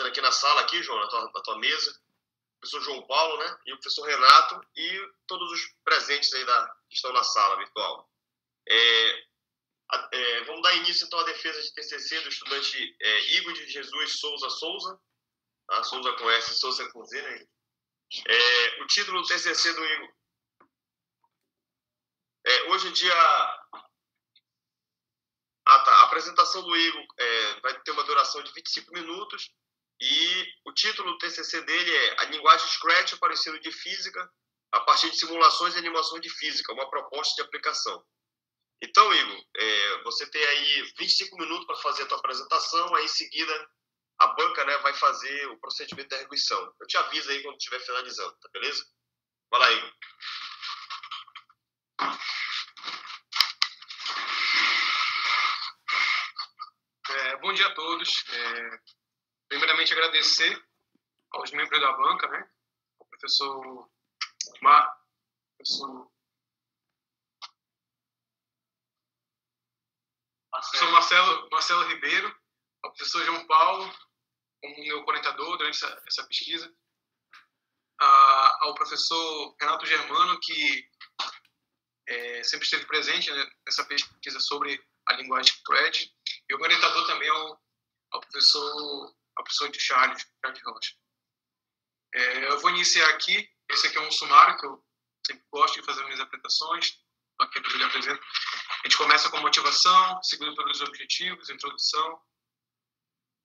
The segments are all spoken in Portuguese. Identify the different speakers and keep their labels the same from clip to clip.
Speaker 1: fazendo aqui na sala, aqui, João, na tua mesa. O professor João Paulo, né? E o professor Renato e todos os presentes aí que estão na sala virtual. Vamos dar início, então, à defesa de TCC do estudante Igor de Jesus Souza. Tá? Souza com S, Souza com Z, né? O título do TCC do Igor. Hoje em dia... A apresentação do Igor vai ter uma duração de 25 minutos e o título do TCC dele é A Linguagem Scratch para o Ensino de Física a partir de simulações e animações de física, uma proposta de aplicação. Então, Igor, você tem aí 25 minutos para fazer a tua apresentação, aí em seguida a banca, né, vai fazer o procedimento de arguição. Eu te aviso aí quando estiver finalizando, tá beleza? Vai lá, Igor.
Speaker 2: Bom dia a todos. Primeiramente, agradecer aos membros da banca, né? Ao professor Marcelo Ribeiro, ao professor João Paulo, como meu orientador durante essa pesquisa, ao professor Renato Germano, que sempre esteve presente, né, nessa pesquisa sobre a linguagem Scratch, e o meu orientador também ao professor Charles Rocha. Eu vou iniciar aqui. Esse aqui é um sumário que eu sempre gosto de fazer minhas apresentações. Aqui eu lhe apresento. A gente começa com motivação, seguido pelos objetivos, introdução.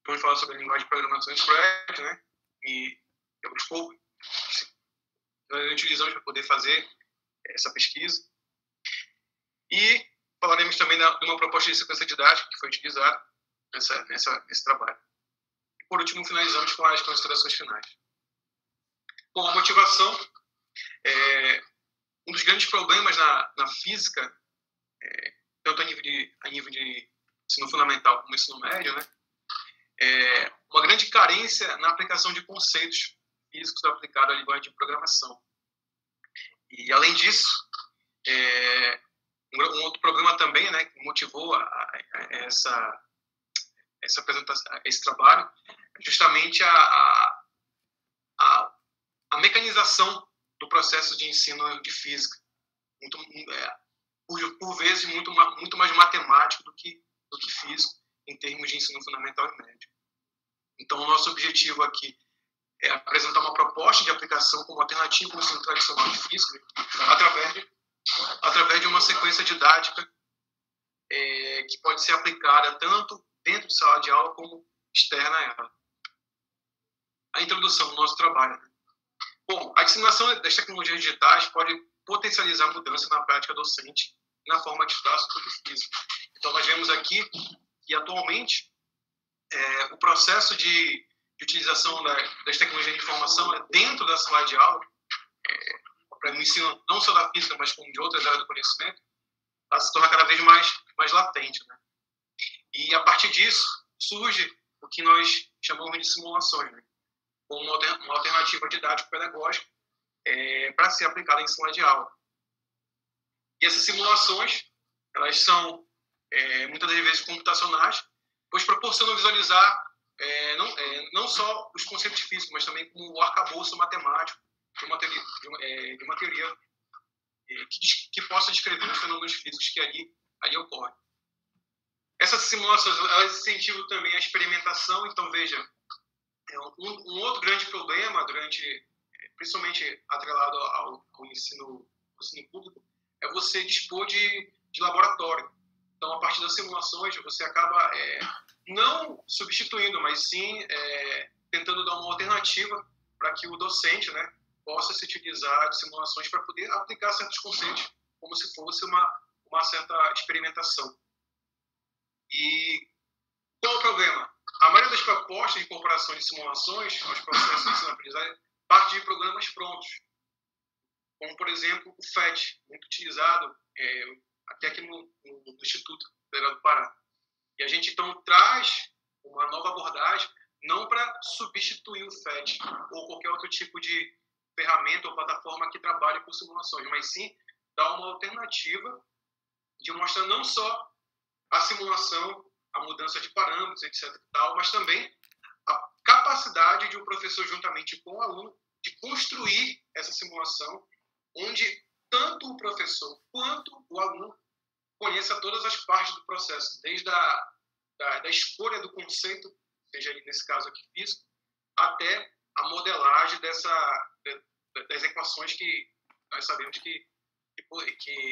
Speaker 2: Vamos falar sobre a linguagem de programação Scratch, né? E o escopo que nós utilizamos para poder fazer essa pesquisa. E falaremos também de uma proposta de sequência didática que foi utilizada nesse trabalho. E, por último, finalizamos com as considerações finais. Bom, a motivação, um dos grandes problemas na física, tanto a nível de ensino fundamental como ensino médio, né, uma grande carência na aplicação de conceitos físicos aplicados à linguagem de programação. E, além disso, um outro problema também, né, que motivou essa apresentação, esse trabalho, é justamente a mecanização do processo de ensino de física, por vezes muito mais matemático do que físico em termos de ensino fundamental e médio. Então, o nosso objetivo aqui é apresentar uma proposta de aplicação como alternativa ao ensino tradicional de física através de uma sequência didática que pode ser aplicada tanto dentro de sala de aula como externa a ela. A introdução do nosso trabalho. Né? Bom, a disseminação das tecnologias digitais pode potencializar a mudança na prática docente e na forma de estudar sobre física. Então, nós vemos aqui que, atualmente, o processo de utilização das tecnologias de informação dentro da sala de aula, para o ensino não só da física, mas como de outras áreas do conhecimento, ela se torna cada vez mais latente. Né? E, a partir disso, surge o que nós chamamos de simulações, né? Como uma alternativa didático-pedagógica para ser aplicada em sala de aula. E essas simulações, elas são, muitas das vezes, computacionais, pois proporcionam visualizar não só os conceitos físicos, mas também como o arcabouço matemático de uma teoria que possa descrever os fenômenos físicos que ali ocorrem. Essas simulações, elas incentivam também a experimentação. Então, veja, um outro grande problema, principalmente atrelado ao ensino público, é você dispor de laboratório. Então, a partir das simulações, você acaba não substituindo, mas sim tentando dar uma alternativa para que o docente, né, possa se utilizar de simulações para poder aplicar certos conceitos, como se fosse uma certa experimentação. E qual é o problema? A maioria das propostas de incorporação de simulações aos processos de ensino-aprendizagem parte de programas prontos, como, por exemplo, o FET, muito utilizado até aqui no Instituto Federal do Pará. E a gente, então, traz uma nova abordagem, não para substituir o FET ou qualquer outro tipo de ferramenta ou plataforma que trabalhe com simulações, mas sim dar uma alternativa de mostrar não só a simulação, a mudança de parâmetros, etc. mas também a capacidade capacidade de um professor, juntamente com o aluno, de construir essa simulação, onde tanto o professor quanto o aluno conheça todas as partes do processo, desde da escolha do conceito, seja nesse caso aqui físico, até a modelagem das equações que nós sabemos que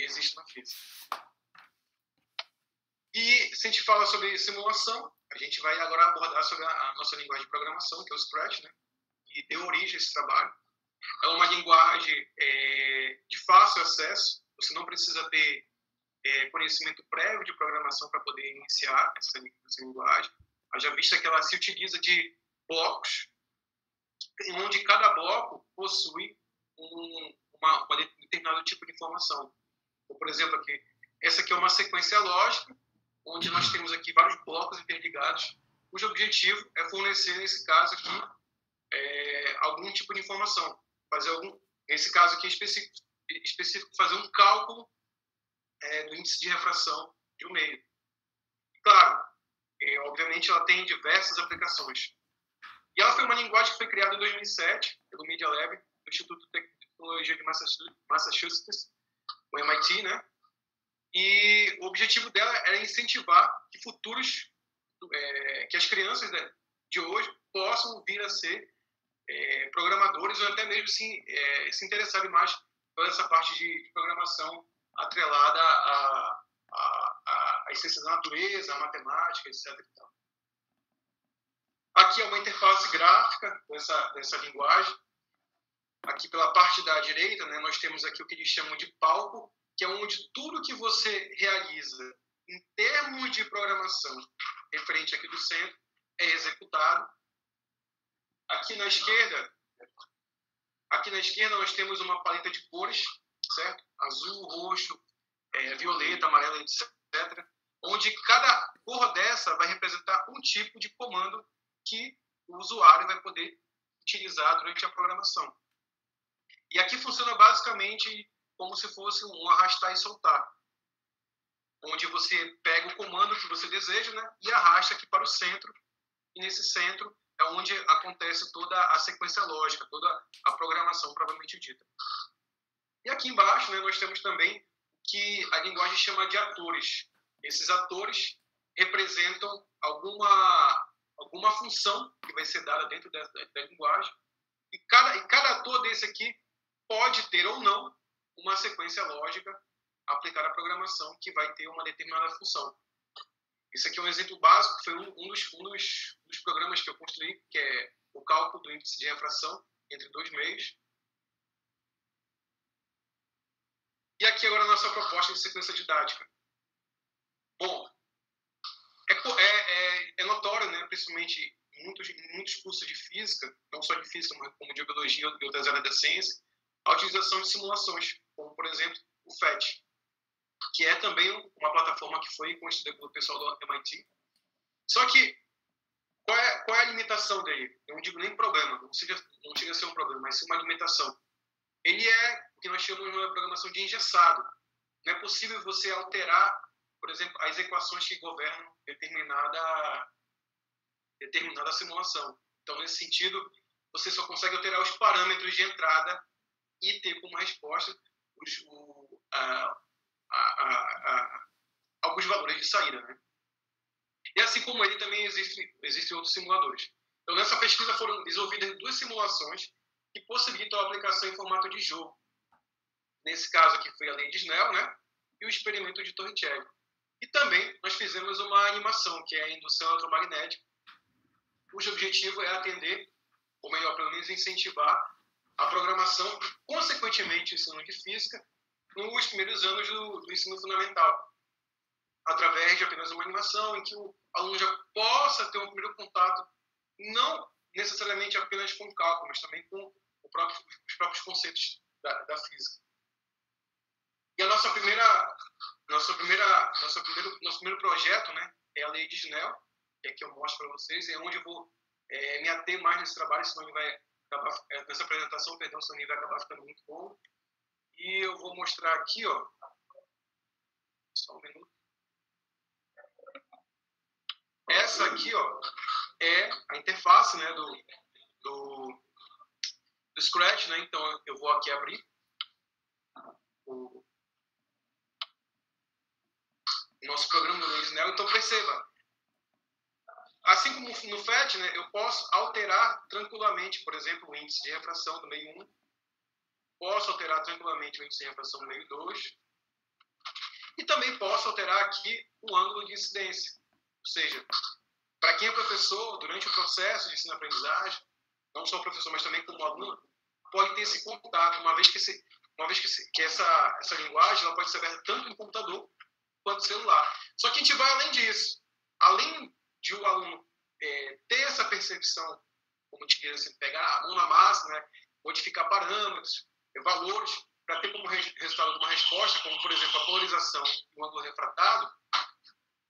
Speaker 2: existem na física. E se a gente fala sobre simulação, a gente vai agora abordar sobre a nossa linguagem de programação, que é o Scratch, né? Que deu origem a esse trabalho. É uma linguagem de fácil acesso, você não precisa ter conhecimento prévio de programação para poder iniciar essa linguagem. Haja vista que ela se utiliza de blocos, onde cada bloco possui um determinado tipo de informação. Então, por exemplo, essa aqui é uma sequência lógica, onde nós temos aqui vários blocos interligados, cujo objetivo é fornecer, nesse caso aqui, algum tipo de informação. Nesse caso aqui específico, fazer um cálculo do índice de refração de um meio. Claro, obviamente ela tem diversas aplicações. E ela foi uma linguagem que foi criada em 2007 pelo Media Lab, do Instituto de Tecnologia de Massachusetts, o MIT, né? E o objetivo dela era incentivar que as crianças de hoje possam vir a ser programadores ou até mesmo se interessarem mais por essa parte de programação atrelada às ciências da natureza, à matemática, etc. Aqui é uma interface gráfica dessa linguagem. Aqui pela parte da direita, né, nós temos aqui o que eles chamam de palco, que é onde tudo que você realiza em termos de programação referente aqui do centro é executado. Aqui na esquerda nós temos uma paleta de cores, certo? Azul, roxo, violeta, amarelo, etc. Onde cada cor dessa vai representar um tipo de comando que o usuário vai poder utilizar durante a programação. E aqui funciona basicamente como se fosse um arrastar e soltar, onde você pega o comando que você deseja, né, e arrasta aqui para o centro, e nesse centro é onde acontece toda a sequência lógica, toda a programação propriamente dita. E aqui embaixo, né, nós temos também o que a linguagem chama de atores. Esses atores representam alguma função que vai ser dada dentro da linguagem, e cada ator desse aqui pode ter ou não uma sequência lógica aplicada à programação que vai ter uma determinada função. Isso aqui é um exemplo básico, foi um dos programas que eu construí, que é o cálculo do índice de refração entre dois meios. E aqui agora a nossa proposta de sequência didática. Bom, é notório, né, principalmente em muitos cursos de física, não só de física, mas como de biologia e outras áreas da ciência, a utilização de simulações, como, por exemplo, o PhET, que é também uma plataforma que foi construída pelo pessoal do MIT. Só que, qual é a limitação dele? Eu não digo nem problema, não chega a ser um problema, mas sim uma limitação. Ele é o que nós chamamos de uma programação de engessado. Não é possível você alterar, por exemplo, as equações que governam determinada simulação. Então, nesse sentido, você só consegue alterar os parâmetros de entrada e ter como resposta alguns valores de saída, né? E assim como ele, também existem outros simuladores. Então, nessa pesquisa foram desenvolvidas 2 simulações que possibilitam a aplicação em formato de jogo. Nesse caso aqui foi a lei de Snell, né? E o experimento de Torricelli. E também nós fizemos uma animação, que é a indução eletromagnética, cujo objetivo é atender, ou melhor, pelo menos incentivar a programação e, consequentemente, o ensino de física nos primeiros anos do ensino fundamental, através de apenas uma animação em que o aluno já possa ter um primeiro contato, não necessariamente apenas com o cálculo, mas também com os próprios conceitos da física. E a nosso primeiro projeto, né, é a lei de Snell, que aqui eu mostro para vocês, é onde eu vou me ater mais nesse trabalho, senão ele vai acabar, nessa apresentação, perdão, senão ele vai acabar ficando muito longo. E eu vou mostrar aqui, ó, só um minuto. Essa aqui, ó, é a interface, né, Scratch, né? Então, eu vou aqui abrir o nosso programa do LazyNel. Então, perceba, assim como no FET, né, eu posso alterar tranquilamente, por exemplo, o índice de refração do meio 1, posso alterar tranquilamente o índice de refração do meio 2, e também posso alterar aqui o ângulo de incidência. Ou seja, para quem é professor, durante o processo de ensino-aprendizagem, não só o professor, mas também como aluno, pode ter esse contato, uma vez que essa linguagem ela pode ser aberta tanto no computador quanto no celular. Só que a gente vai além disso. Além de o aluno ter essa percepção, como te diz, assim, pegar a mão na massa, né, modificar parâmetros, valores, para ter como resultado uma resposta, como, por exemplo, a polarização do ângulo refratado,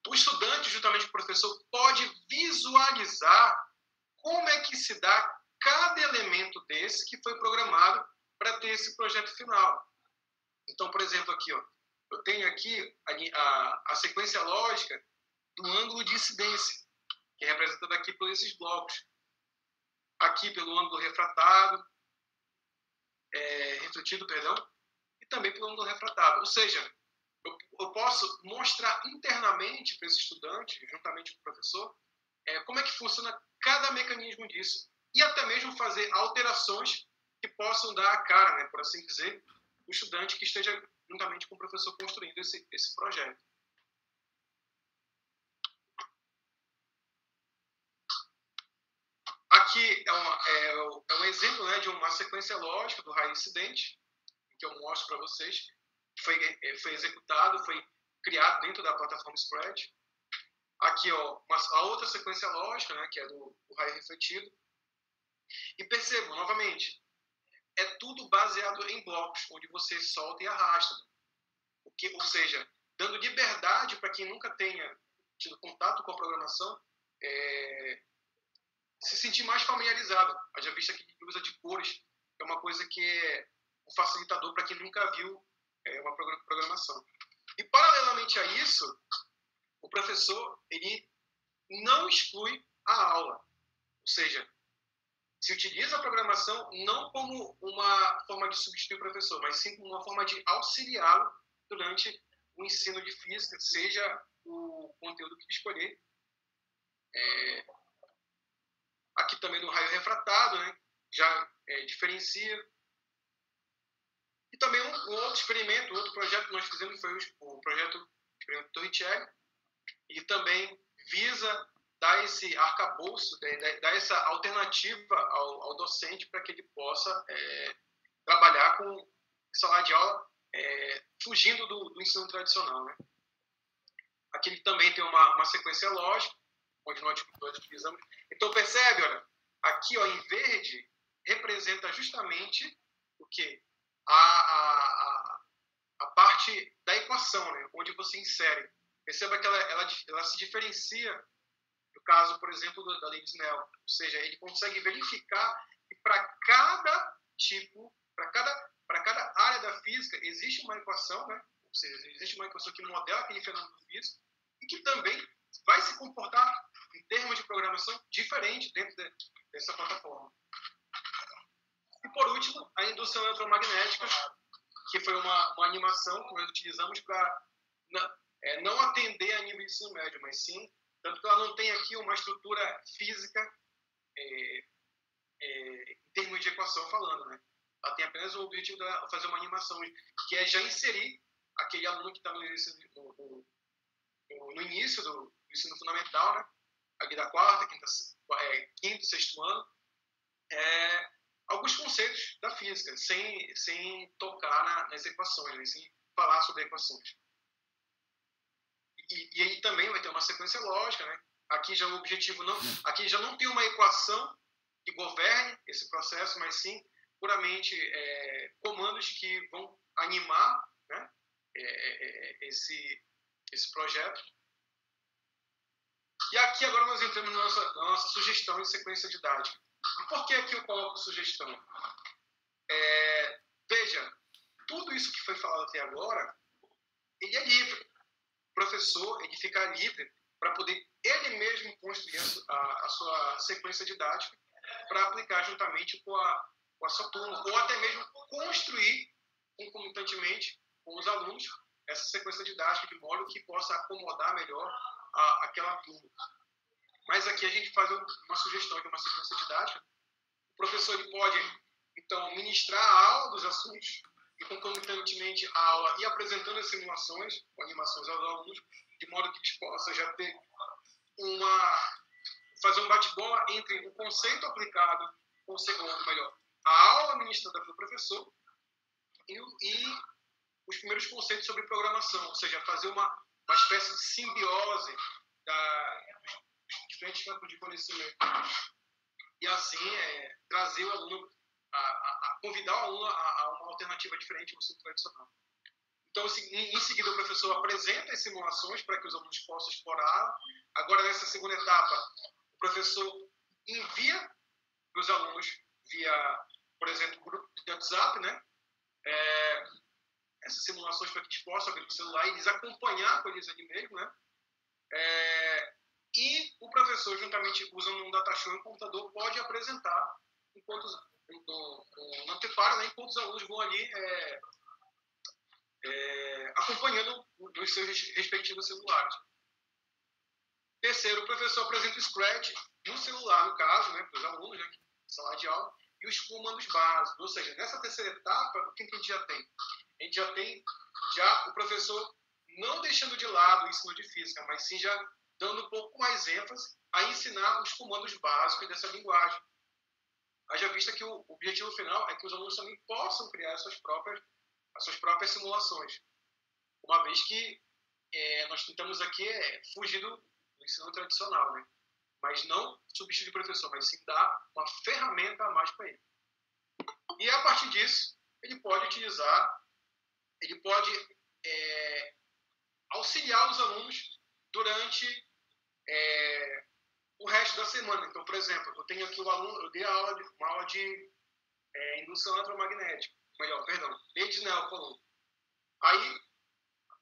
Speaker 2: o estudante, juntamente com o professor, pode visualizar como é que se dá cada elemento desse que foi programado para ter esse projeto final. Então, por exemplo, aqui, ó, eu tenho aqui a sequência lógica do ângulo de incidência, que é representado aqui por esses blocos. Aqui pelo ângulo refratido, e também pelo ângulo refratado. Ou seja, eu posso mostrar internamente para esse estudante, juntamente com o professor, como é que funciona cada mecanismo disso. E até mesmo fazer alterações que possam dar a cara, né, por assim dizer, o estudante que esteja juntamente com o professor construindo esse projeto. Aqui é um exemplo, né, de uma sequência lógica do raio incidente, que eu mostro para vocês. Foi executado, foi criado dentro da plataforma Scratch. Aqui, ó, a outra sequência lógica, né, que é do raio refletido. E percebam, novamente, é tudo baseado em blocos, onde você solta e arrasta. Ou seja, dando liberdade para quem nunca tenha tido contato com a programação, se sentir mais familiarizado. Haja vista que ele usa de cores, é uma coisa que é um facilitador para quem nunca viu uma programação. E, paralelamente a isso, o professor ele não exclui a aula. Ou seja, se utiliza a programação não como uma forma de substituir o professor, mas sim como uma forma de auxiliá-lo durante o ensino de física, seja o conteúdo que ele escolher. Aqui também no raio refratado, né, já diferencia. E também um outro experimento, outro projeto que nós fizemos foi o projeto experimento Torricelli, e também visa dar esse arcabouço, dar essa alternativa ao docente para que ele possa trabalhar com sala de aula fugindo do ensino tradicional, né? Aqui ele também tem uma sequência lógica, onde nós utilizamos. Então, percebe, olha, aqui ó, em verde representa justamente o quê? A parte da equação, né? Onde você insere. Perceba que ela se diferencia do caso, por exemplo, da lei de Snell. Ou seja, ele consegue verificar que para cada tipo, para cada área da física, existe uma equação, né? Ou seja, existe uma equação que modela aquele fenômeno físico e que também vai se comportar, em termos de programação, diferente dentro dessa plataforma. E, por último, a indução eletromagnética, que foi uma animação que nós utilizamos para não atender a nível de ensino médio, mas sim, tanto que ela não tem aqui uma estrutura física em termos de equação falando, né? Ela tem apenas o objetivo de fazer uma animação, que é já inserir aquele aluno que está no início do ensino fundamental, né? Aqui da quinto, sexto ano, alguns conceitos da física, sem tocar nas equações, né? Sem falar sobre equações. E aí também vai ter uma sequência lógica, né? Aqui já o objetivo aqui já não tem uma equação que governe esse processo, mas sim puramente comandos que vão animar, né, esse projeto. E aqui agora nós entramos na nossa sugestão de sequência didática. E por que aqui eu coloco sugestão? Veja, tudo isso que foi falado até agora, ele é livre. O professor ele fica livre para poder ele mesmo construir a sua sequência didática para aplicar juntamente com com a sua turma, ou até mesmo construir concomitantemente com os alunos essa sequência didática de modo que possa acomodar melhor aquela turma. Mas aqui a gente faz uma sugestão de uma sequência didática. O professor ele pode, então, ministrar a aula dos assuntos e, concomitantemente, a aula e apresentando as simulações ou animações aos alunos, de modo que eles possam já ter fazer um bate-bola entre o conceito aplicado, ou melhor, a aula ministrada pelo professor e os primeiros conceitos sobre programação, ou seja, fazer uma espécie de simbiose dos diferentes campos de conhecimento. E assim, trazer o aluno, convidar o aluno a uma alternativa diferente ao ensino tradicional. Então, em seguida, o professor apresenta as simulações para que os alunos possam explorar. Agora, nessa segunda etapa, o professor envia para os alunos via, por exemplo, grupo de WhatsApp, né? Essas simulações para que eles possam abrir o celular e eles acompanhar com eles ali mesmo, né? E o professor, juntamente usando um datashow e um computador, pode apresentar no anteparo, né? Enquanto os alunos vão ali acompanhando nos seus respectivos celulares. Terceiro, o professor apresenta o Scratch no celular, no caso, né, para os alunos, né, sala de aula, e os comandos básicos. Ou seja, nessa terceira etapa, o que a gente já tem? A gente já tem o professor não deixando de lado o ensino de física, mas sim já dando um pouco mais ênfase a ensinar os comandos básicos dessa linguagem. Haja vista que o objetivo final é que os alunos também possam criar as suas próprias simulações. Uma vez que nós tentamos aqui fugir do ensino tradicional, né? Mas não substituir o professor, mas sim dar uma ferramenta a mais para ele. E a partir disso, ele pode auxiliar os alunos durante o resto da semana. Então, por exemplo, eu tenho aqui eu dei uma aula de indução eletromagnética, redes Neo. Aí,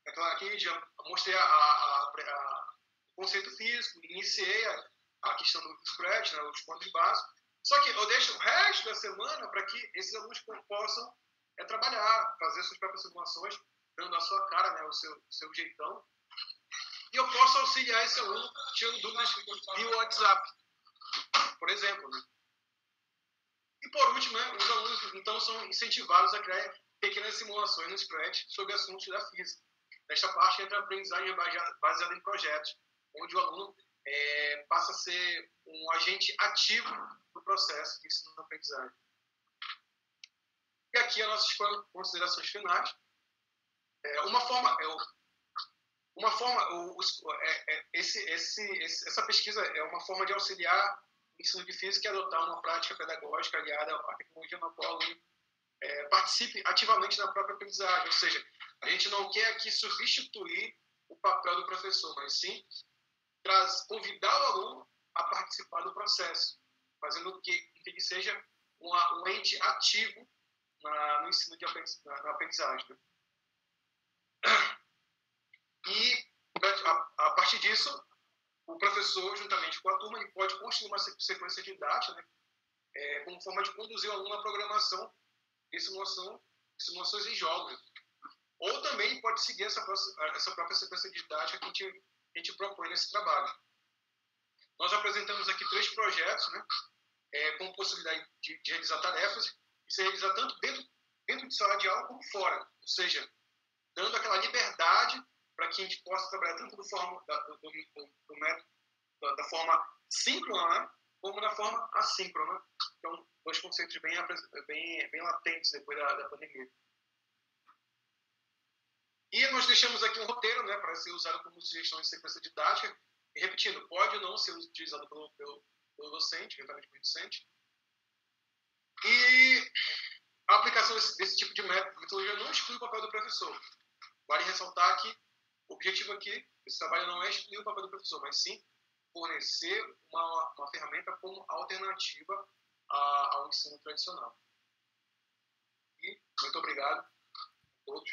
Speaker 2: aqui já mostrei o conceito físico, iniciei a questão do Scratch, né, os pontos básicos. Só que eu deixo o resto da semana para que esses alunos possam trabalhar, fazer suas próprias simulações, dando a sua cara, né, o seu jeitão. E eu posso auxiliar esse aluno tirando dúvidas via WhatsApp, por exemplo. Né? E por último, né, os alunos então são incentivados a criar pequenas simulações no Scratch sobre assuntos da física. Nesta parte entra a aprendizagem baseada em projetos, onde o aluno passa a ser um agente ativo do processo de ensino-aprendizagem. E aqui as nossas considerações finais. Essa pesquisa é uma forma de auxiliar o ensino de física e adotar uma prática pedagógica aliada à tecnologia na qual o aluno participe ativamente na própria aprendizagem. Ou seja, a gente não quer aqui substituir o papel do professor, mas sim convidar o aluno a participar do processo, fazendo com que ele seja um ente ativo no ensino na aprendizagem. Né? E, a partir disso, o professor, juntamente com a turma, ele pode construir uma sequência didática, né, como forma de conduzir o aluno à programação de simulações em jogos. Ou também pode seguir essa própria sequência didática que a gente propõe nesse trabalho. Nós apresentamos aqui 3 projetos, né, com possibilidade de realizar tarefas, e se realizar tanto dentro de sala de aula como fora. Ou seja, dando aquela liberdade para que a gente possa trabalhar tanto do método da forma síncrona, né, como da forma assíncrona. Então, 2 conceitos bem latentes depois da pandemia. E nós deixamos aqui um roteiro, né, para ser usado como sugestão de sequência didática. E repetindo, pode ou não ser utilizado pelo docente, eventualmente pelo docente. E a aplicação desse tipo de metodologia não exclui o papel do professor. Vale ressaltar que o objetivo aqui desse trabalho não é excluir o papel do professor, mas sim fornecer uma ferramenta como alternativa ao ensino tradicional. E muito obrigado a todos.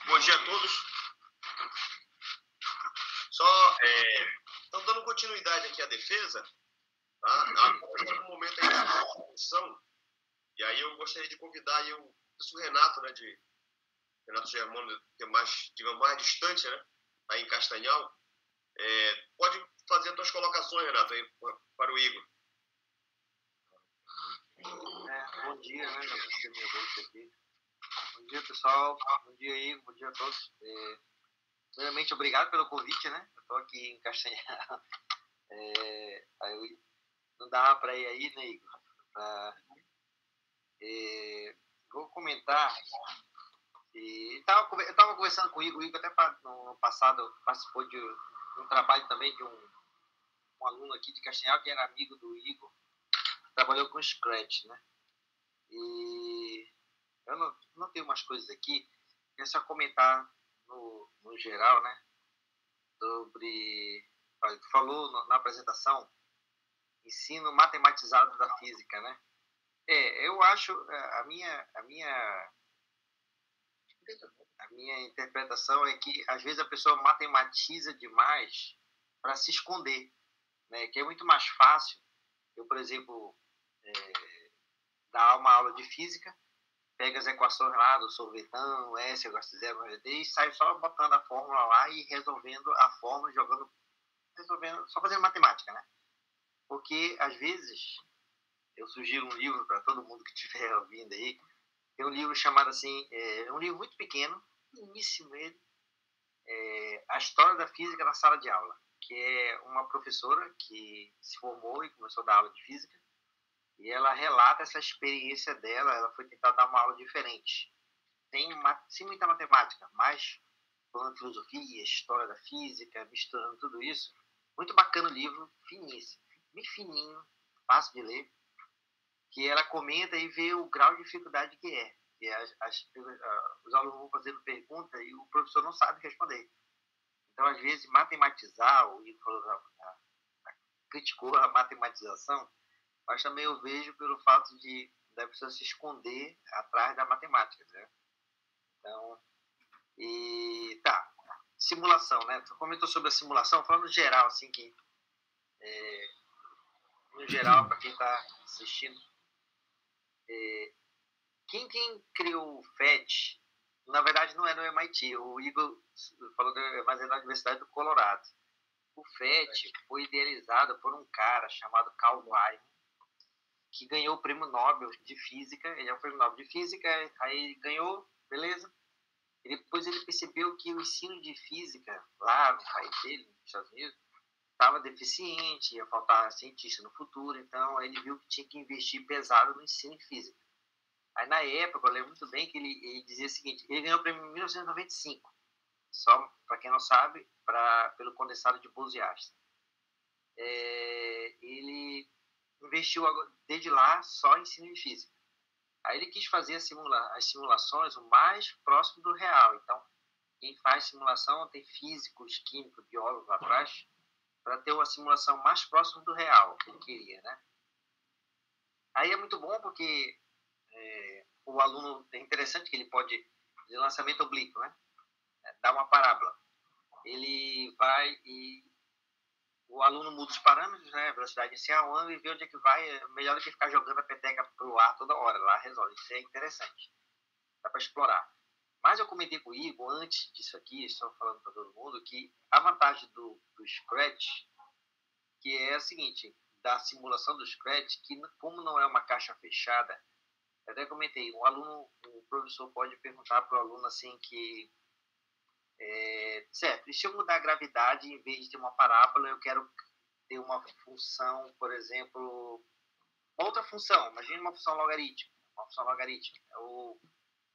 Speaker 1: Bom dia a todos. Só então, dando continuidade aqui à defesa, tá? Agora é um momento aí de discussão, e aí eu gostaria de convidar aí o Renato, né, Renato Germano, que é mais, digamos, mais distante, né, aí em Castanhal. Pode fazer as tuas colocações, Renato, aí para o Igor.
Speaker 3: Bom dia, né? Já consegui minha voz aqui. Bom dia, pessoal. Bom dia, Igor. Bom dia a todos. Primeiramente, obrigado pelo convite, né? Eu estou aqui em Castanhal. Aí não dava para ir aí, né, Igor? Vou comentar. Eu estava conversando com o Igor até no passado participou de um trabalho também de um aluno aqui de Castanhal que era amigo do Igor. Trabalhou com Scratch, né? E eu não tenho umas coisas aqui, queria só comentar no geral, né? Sobre, tu falou na apresentação, ensino matematizado da física, né? Eu acho, a minha interpretação é que às vezes a pessoa matematiza demais para se esconder, né? Que é muito mais fácil. Eu, por exemplo, dar uma aula de física, pega as equações lá do sorvetão, S igual a 0, e sai só botando a fórmula lá e resolvendo a fórmula, resolvendo, só fazendo matemática, né? Porque, às vezes, eu sugiro um livro para todo mundo que estiver ouvindo aí, tem um livro chamado assim, um livro muito pequeno, pequeníssimo ele, A História da Física na Sala de Aula, que é uma professora que se formou e começou a dar aula de física, e ela relata essa experiência dela. Ela foi tentar dar uma aula diferente, sem muita matemática, mas falando filosofia, história da física, misturando tudo isso. Muito bacana o livro, finíssimo, bem fininho, fácil de ler, que ela comenta e vê o grau de dificuldade que é. Que os alunos vão fazendo pergunta e o professor não sabe responder. Então, às vezes, matematizar, o Igor falou, criticou a matematização, mas também eu vejo pelo fato da pessoa se esconder atrás da matemática, né? Então, simulação, né? Tu comentou sobre a simulação, falando no geral, assim, que no geral, para quem está assistindo, quem criou o PhET, na verdade não é no MIT, o Igor falou que é mais na Universidade do Colorado. O PhET foi idealizado por um cara chamado Carl Weill, que ganhou o prêmio Nobel de Física. Ele é um prêmio Nobel de Física, aí ele ganhou, beleza. E depois ele percebeu que o ensino de física lá no país dele, nos Estados Unidos, estava deficiente, ia faltar cientista no futuro, então ele viu que tinha que investir pesado no ensino de física. Aí na época, eu lembro muito bem que ele dizia o seguinte, ele ganhou o prêmio em 1995, só para quem não sabe, pelo condensado de Bose-Einstein. Ele investiu desde lá só em ensino de física. Aí ele quis fazer as simulações o mais próximo do real. Então, quem faz simulação tem físicos, químicos, biólogos lá atrás, para ter uma simulação mais próxima do real, que ele queria, né? Aí é muito bom porque o aluno, é interessante que ele pode, de lançamento oblíquo, né? Dar uma parábola. Ele vai e o aluno muda os parâmetros, né? Velocidade inicial, ângulo, e vê onde é que vai. É melhor do que ficar jogando a peteca pro ar toda hora. Lá resolve. Isso é interessante. Dá para explorar. Mas eu comentei com o Igor, antes disso aqui, estou falando para todo mundo, que a vantagem do Scratch, que é a seguinte, da simulação do Scratch, que como não é uma caixa fechada, eu até comentei, o professor pode perguntar para o aluno assim que, certo, e se eu mudar a gravidade, em vez de ter uma parábola, eu quero ter uma função, por exemplo, outra função, imagine uma função logarítmica, ou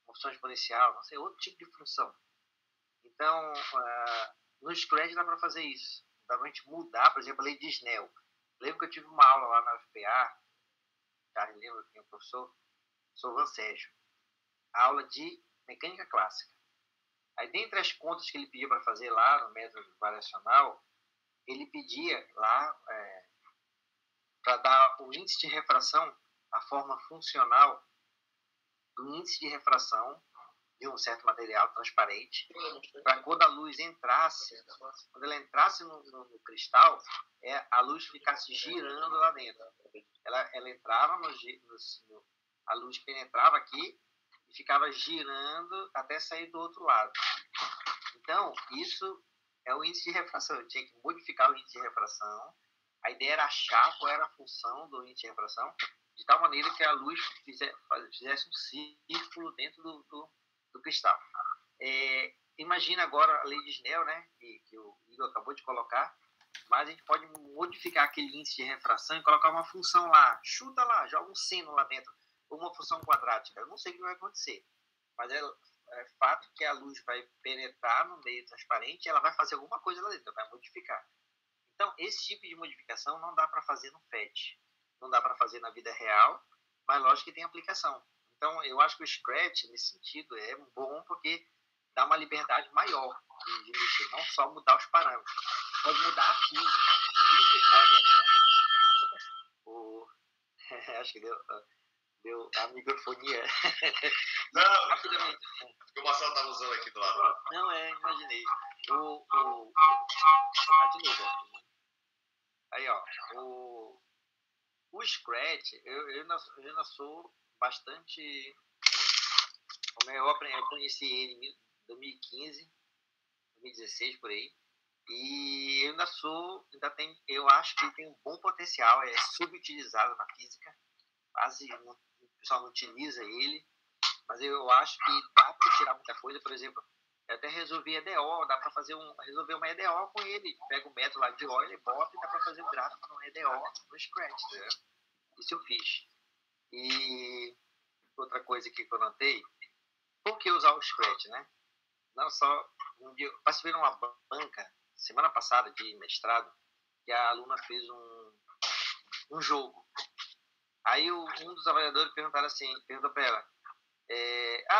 Speaker 3: uma função exponencial, não sei, outro tipo de função. Então, no Scratch dá para fazer isso. Dá para a gente mudar, por exemplo, a lei de Snell. Lembro que eu tive uma aula lá na UFPA, lembra quem é o professor? Sou Van Sérgio. Aula de mecânica clássica. Aí, dentre as contas que ele pedia para fazer lá no método variacional, ele pedia lá para dar o índice de refração, a forma funcional do índice de refração de um certo material transparente, para quando a luz entrasse, quando ela entrasse no cristal, a luz ficasse girando lá dentro. Ela entrava a luz penetrava aqui e ficava girando até sair do outro lado. Então, isso é o índice de refração. Eu tinha que modificar o índice de refração. A ideia era achar qual era a função do índice de refração, de tal maneira que a luz fizesse um círculo dentro do cristal. Imagina agora a lei de Snell, né, que o Igor acabou de colocar, mas a gente pode modificar aquele índice de refração e colocar uma função lá. Chuta lá, joga um seno lá dentro, ou uma função quadrática. Eu não sei o que vai acontecer, mas é fato que a luz vai penetrar no meio transparente e ela vai fazer alguma coisa lá dentro, vai modificar. Então, esse tipo de modificação não dá para fazer no FET, não dá para fazer na vida real, mas lógico que tem aplicação. Então, eu acho que o Scratch, nesse sentido, é bom porque dá uma liberdade maior de mexer, não só mudar os parâmetros, pode mudar a física é claramente, né? Acho que deu a microfonia.
Speaker 1: Não,
Speaker 3: rapidamente.
Speaker 1: porque o Marcelo estava usando aqui do lado.
Speaker 3: Não, imaginei. De novo. Aí, ó. O Scratch, eu ainda sou bastante... Eu conheci ele em 2015, 2016, por aí. E eu eu acho que ele tem um bom potencial, é subutilizado na física. Quase o pessoal não utiliza ele, mas eu acho que dá para tirar muita coisa. Por exemplo, eu até resolvi EDO, dá para resolver uma EDO com ele. Pega o método lá de Euler, bota e dá para fazer um gráfico no EDO no Scratch, né? Isso eu fiz. E outra coisa aqui que eu notei, por que usar o Scratch, né? Não só um dia, eu participei numa banca semana passada de mestrado, que a aluna fez um jogo. Aí um dos avaliadores perguntou para ela,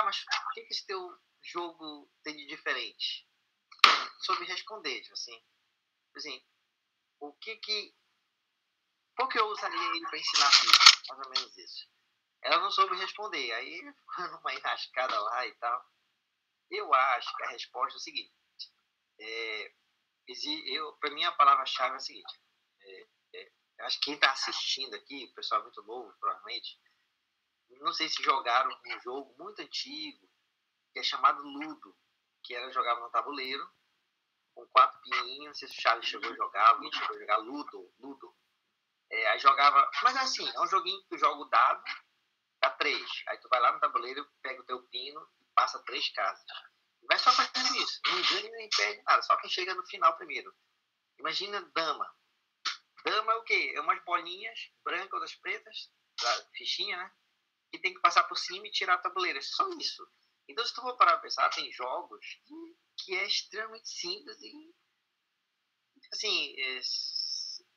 Speaker 3: mas o que esse teu jogo tem de diferente? Soube responder, assim, por que eu usaria ele para ensinar física? Mais ou menos isso. Ela não soube responder, aí ficou numa enrascada lá e tal. Eu acho que a resposta é o seguinte, para mim a palavra-chave é a seguinte, eu acho que quem está assistindo aqui, o pessoal muito novo, provavelmente, não sei se jogaram um jogo muito antigo, que é chamado Ludo, que jogava no tabuleiro, com 4 pininhos, não sei se o Charles chegou a jogar, alguém chegou a jogar Ludo. Aí jogava, mas assim, é um joguinho que tu joga o dado, dá 3, aí tu vai lá no tabuleiro, pega o teu pino e passa 3 casas. E vai só fazendo isso, não ganha nem perde nada, só quem chega no final primeiro. Imagina dama. Dama é o quê? É umas bolinhas brancas ou pretas, da fichinha, né? Que tem que passar por cima e tirar a tabuleira. É só isso. Então, se tu for parar pra pensar, tem jogos que é extremamente simples e, assim,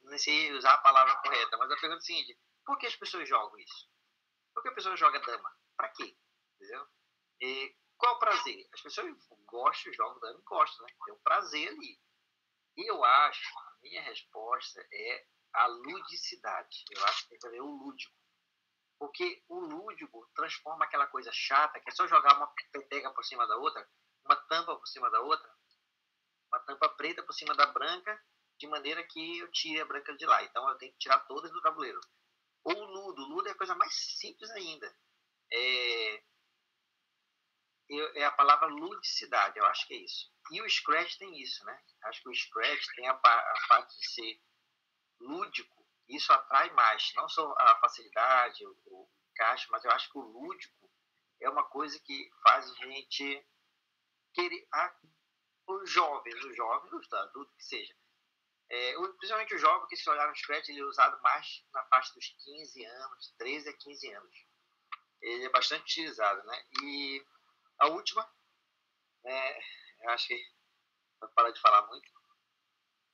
Speaker 3: não sei usar a palavra correta, mas a pergunta é a seguinte, por que as pessoas jogam isso? Por que a pessoa joga dama? Pra quê? Entendeu? E qual é o prazer? As pessoas gostam, jogam dama e gostam, né? Tem um prazer ali. E eu acho, a minha resposta é a ludicidade. Eu acho que tem que haver o lúdico. Porque o lúdico transforma aquela coisa chata, que é só jogar uma peteca por cima da outra, uma tampa por cima da outra, uma tampa preta por cima da branca, de maneira que eu tire a branca de lá. Então eu tenho que tirar todas do tabuleiro. Ou o Ludo é a coisa mais simples ainda. É a palavra ludicidade, eu acho que é isso. E o Scratch tem isso, né? Acho que o Scratch tem a parte de ser lúdico, isso atrai mais, não só a facilidade, o encaixe, mas eu acho que o lúdico é uma coisa que faz a gente querer, os jovens, os adultos que seja, principalmente o jovem, que se olhar no Scratch, ele é usado mais na faixa dos 15 anos, 13 a 15 anos. Ele é bastante utilizado, né? E a última, eu acho que vou parar de falar muito,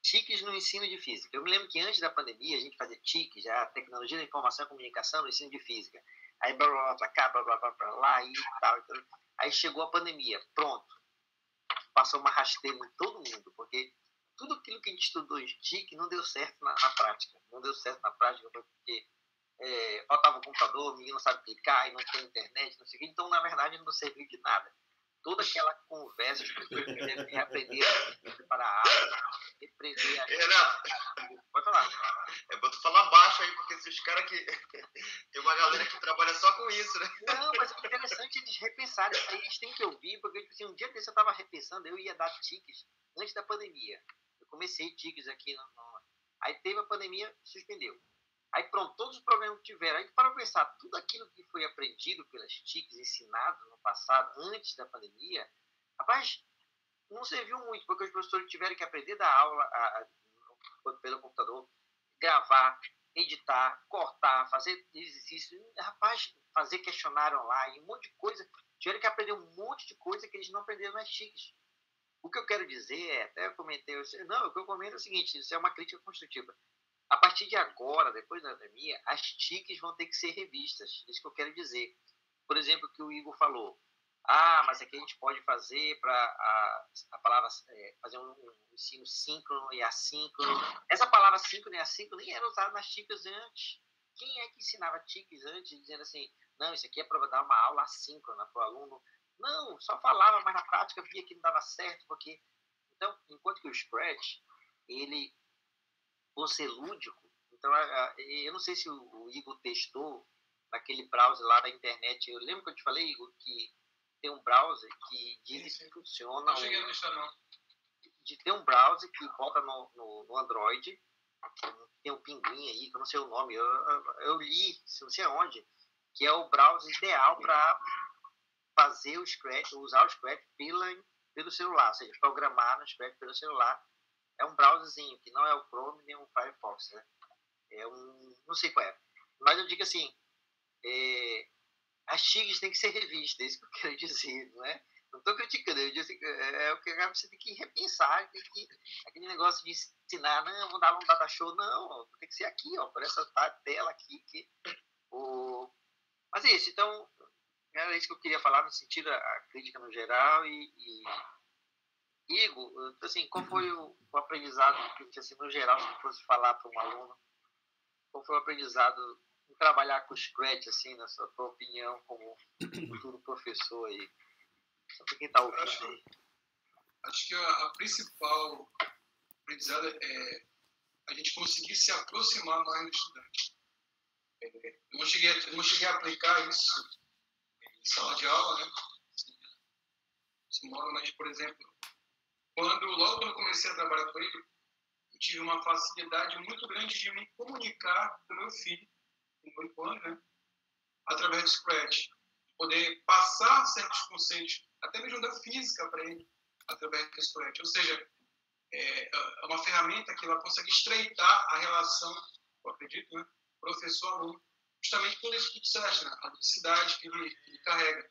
Speaker 3: TICs no ensino de física. Eu me lembro que antes da pandemia a gente fazia TICs, já tecnologia da informação e comunicação no ensino de física. Aí blá blá blá pra cá, blá blá blá pra lá e tal. Aí chegou a pandemia, pronto. Passou uma rasteira em todo mundo, porque tudo aquilo que a gente estudou em TIC não deu certo na prática. Não deu certo na prática porque faltava um computador, o menino não sabe clicar e não tem internet, não sei o que. Então, na verdade, não serviu de nada. toda aquela conversa, as pessoas devem reaprender a preparar a aula, repreender a...
Speaker 1: Renato,
Speaker 3: Pode falar.
Speaker 1: é bom tu falar baixo aí, porque esses caras que... Tem uma galera que trabalha só com isso, né?
Speaker 3: Não, mas é interessante eles repensarem isso aí, eles têm que ouvir, porque tipo assim, um dia desse eu estava repensando, eu ia dar tickets antes da pandemia. Eu comecei tickets aqui, aí teve a pandemia, suspendeu. Aí pronto, todos os problemas que tiveram. Aí para pensar, tudo aquilo que foi aprendido pelas TICs, ensinado no passado, antes da pandemia, rapaz, não serviu muito, porque os professores tiveram que aprender a dar aula pelo computador, gravar, editar, cortar, fazer exercício, rapaz, fazer questionário online, um monte de coisa. Tiveram que aprender um monte de coisa que eles não aprenderam nas TICs. O que eu quero dizer é, até eu comentei, não, o que eu comento é o seguinte, isso é uma crítica construtiva. A partir de agora, depois da pandemia, as TICs vão ter que ser revistas. Isso que eu quero dizer. Por exemplo, o que o Igor falou. Mas aqui a gente pode fazer para a palavra fazer um ensino síncrono e assíncrono. Essa palavra síncrono e assíncrono nem era usada nas TICs antes. Quem é que ensinava TICs antes, dizendo assim, não, isso aqui é para dar uma aula assíncrona para o aluno? Não, só falava, mas na prática via que não dava certo, porque... Então, enquanto que o Scratch, ele... por ser lúdico, então eu não sei se o Igor testou naquele browser lá da internet. Eu lembro que eu te falei, Igor, que tem um browser que diz que funciona.
Speaker 2: Não cheguei a testar, não.
Speaker 3: Tem um browser que bota no Android, tem um pinguim aí, que eu não sei o nome, eu li, não sei aonde, que é o browser ideal para fazer o Scratch, usar o Scratch pelo celular, ou seja, programar no Scratch pelo celular. É um browserzinho, que não é o Chrome nem o Firefox, né? É não sei qual é. Mas eu digo assim, as TICs têm que ser revistas, é isso que eu quero dizer, não é? Não estou criticando, eu digo assim, é o que você tem que repensar, aquele negócio de ensinar, não, vou dar um data show, não, tem que ser aqui, ó, por essa tela aqui. Mas é isso, então, era isso que eu queria falar no sentido, a crítica no geral Igor, assim, qual foi o aprendizado, assim, no geral, se fosse falar para um aluno, qual foi o aprendizado em trabalhar com o Scratch, assim, na sua opinião, como futuro professor aí? Só para quem está ouvindo aí.
Speaker 2: Acho que a principal aprendizado é a gente conseguir se aproximar mais do estudante. Eu não cheguei a aplicar isso em sala de aula, né? Mas, por exemplo, logo quando eu comecei a trabalhar com ele, eu tive uma facilidade muito grande de me comunicar com meu filho, com 8 anos, né? Através do Scratch. Poder passar certos conceitos, até mesmo da física, para ele, através do Scratch. Ou seja, é uma ferramenta que ela consegue estreitar a relação, eu acredito, né? Professor-aluno, justamente por isso que tu disseste, né? A ludicidade que ele carrega.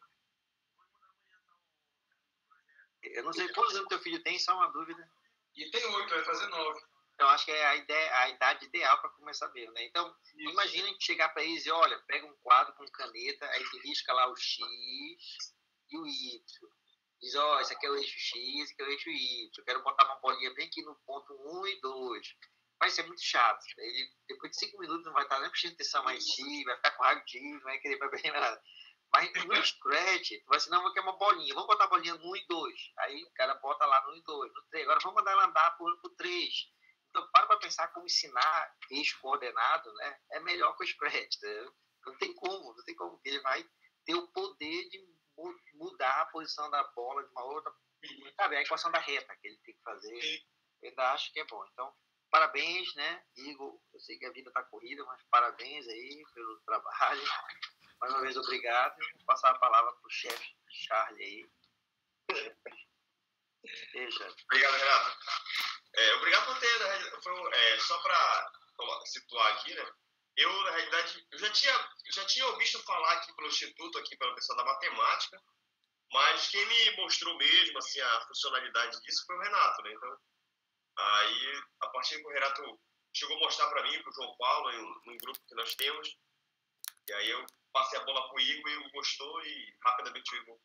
Speaker 3: Eu não sei quantos anos teu filho tem, só uma dúvida.
Speaker 2: E tem 8, vai fazer 9.
Speaker 3: Então, acho que é a idade ideal para começar mesmo, né? Então, imagina a gente chegar para eles e, olha, pega um quadro com caneta, aí tu risca lá o X e o Y. Diz, esse aqui é o eixo X, esse aqui é o eixo Y. Eu quero botar uma bolinha bem aqui no ponto 1 e 2. Vai ser muito chato. Ele, depois de 5 minutos, não vai estar nem prestando atenção mais em ti, vai ficar com raiva de ti, não vai querer para bem nada. Mas no Scratch, tu vai assim, não, vou querer uma bolinha. Vamos botar a bolinha no 1 e 2. Aí o cara bota lá no 1 e 2, no 3. Agora vamos mandar ela andar pro 3. Então, para pensar como ensinar eixo coordenado, né? É melhor com o Scratch. Né? Não tem como. Ele vai ter o poder de mudar a posição da bola de uma outra. Sabe, a equação da reta que ele tem que fazer. Eu ainda acho que é bom. Então, parabéns, né, Igor? Eu sei que a vida está corrida, mas parabéns aí pelo trabalho. Mais uma vez, obrigado. Vou passar a palavra para o chefe Charlie aí.
Speaker 1: Obrigado, Renato. Obrigado por ter, só para situar aqui, né? Eu, na realidade, eu já tinha ouvido falar aqui pelo Instituto, aqui pelo pessoal da matemática, mas quem me mostrou mesmo, assim, a funcionalidade disso foi o Renato, né? Então, aí, a partir que o Renato chegou a mostrar para mim, para o João Paulo, num grupo que nós temos, e aí eu passei a bola para o Igor, e o Igor gostou e rapidamente o Igor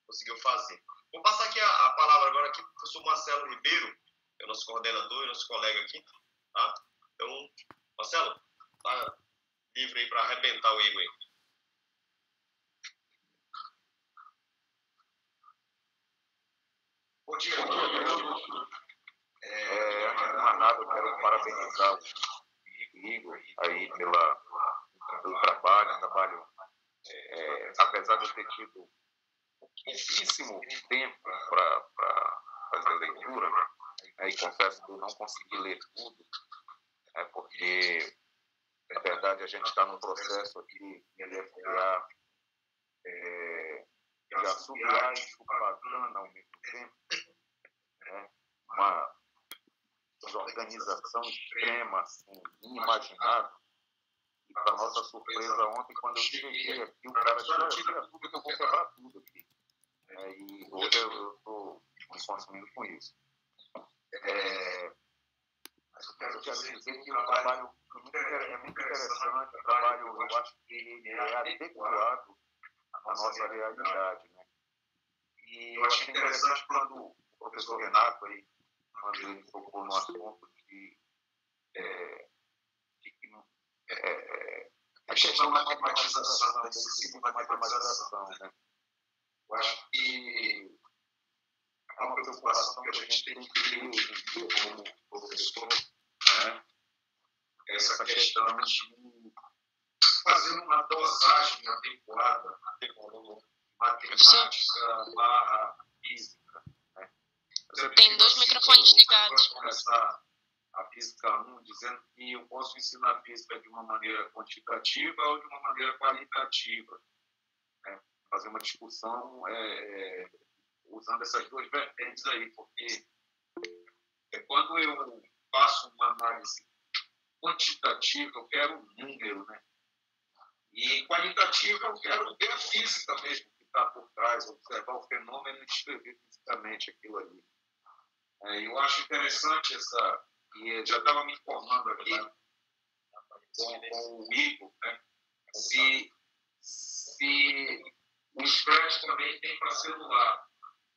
Speaker 1: conseguiu fazer. Vou passar aqui a palavra agora aqui para o professor Marcelo Ribeiro, que é o nosso coordenador e nosso colega aqui, tá? Então, Marcelo, tá livre aí para arrebentar o Igor aí.
Speaker 2: Bom dia.
Speaker 4: Antes de mais nada, eu quero parabenizar o Igor aí pelo trabalho. Apesar de eu ter tido pouquíssimo tempo para fazer a leitura, e confesso que eu não consegui ler tudo, porque, na verdade, a gente está num processo aqui de LFA, de assobiar e chupar cana ao mesmo tempo, uma desorganização extrema, assim, inimaginável. E, para nossa surpresa, ontem, quando eu cheguei aqui, o cara tira tudo que eu vou quebrar tudo aqui. E hoje eu estou me consumindo com isso. Mas eu quero dizer que o trabalho é muito interessante, o trabalho, eu acho que ele é adequado à nossa realidade, né? E eu achei interessante quando o professor Renato, aí, quando ele tocou no assunto de a questão da matematização, da excessiva matematização, né? Eu acho que é uma preocupação que a gente tem que ter hoje em dia como professor, né? Essa questão de fazer uma dosagem adequada, matemática barra física, né?
Speaker 5: Tem 2 microfones ligados.
Speaker 4: Começar a física 1 dizendo que eu posso ensinar física de uma maneira quantitativa ou de uma maneira qualitativa, né? Fazer uma discussão usando essas duas vertentes aí, porque quando eu faço uma análise quantitativa, eu quero um número, né? E qualitativa, eu quero ver a física mesmo que está por trás, observar o fenômeno e descrever fisicamente aquilo ali. Eu acho interessante e já estava me informando aqui com o Igor, né? Se o Scratch também tem para celular.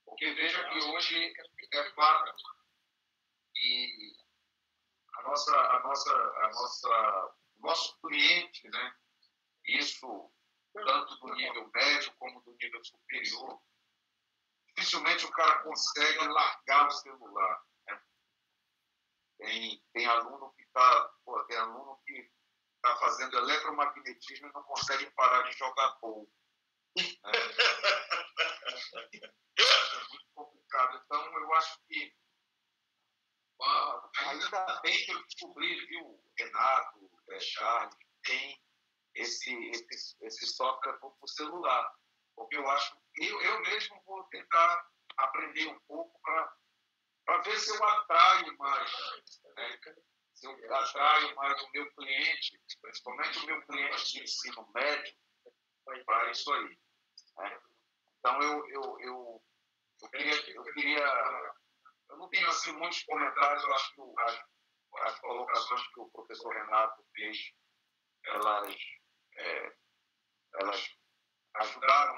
Speaker 4: Porque veja que hoje é fato e o nosso cliente, né? Isso tanto do nível médio como do nível superior, dificilmente o cara consegue largar o celular, né? Tem aluno que está fazendo eletromagnetismo e não consegue parar de jogar bola. Né? É muito complicado. Então, eu acho que ainda bem que eu descobri, viu, Renato, Charles, tem esse software para o celular. Porque eu acho que eu mesmo vou tentar aprender um pouco para ver se eu atraio mais, né? Se eu atraio mais o meu cliente, principalmente o meu cliente de ensino médio, para isso aí. Né? Então, eu não tenho assim muitos comentários. Eu acho que as colocações que o professor Renato fez, elas ajudaram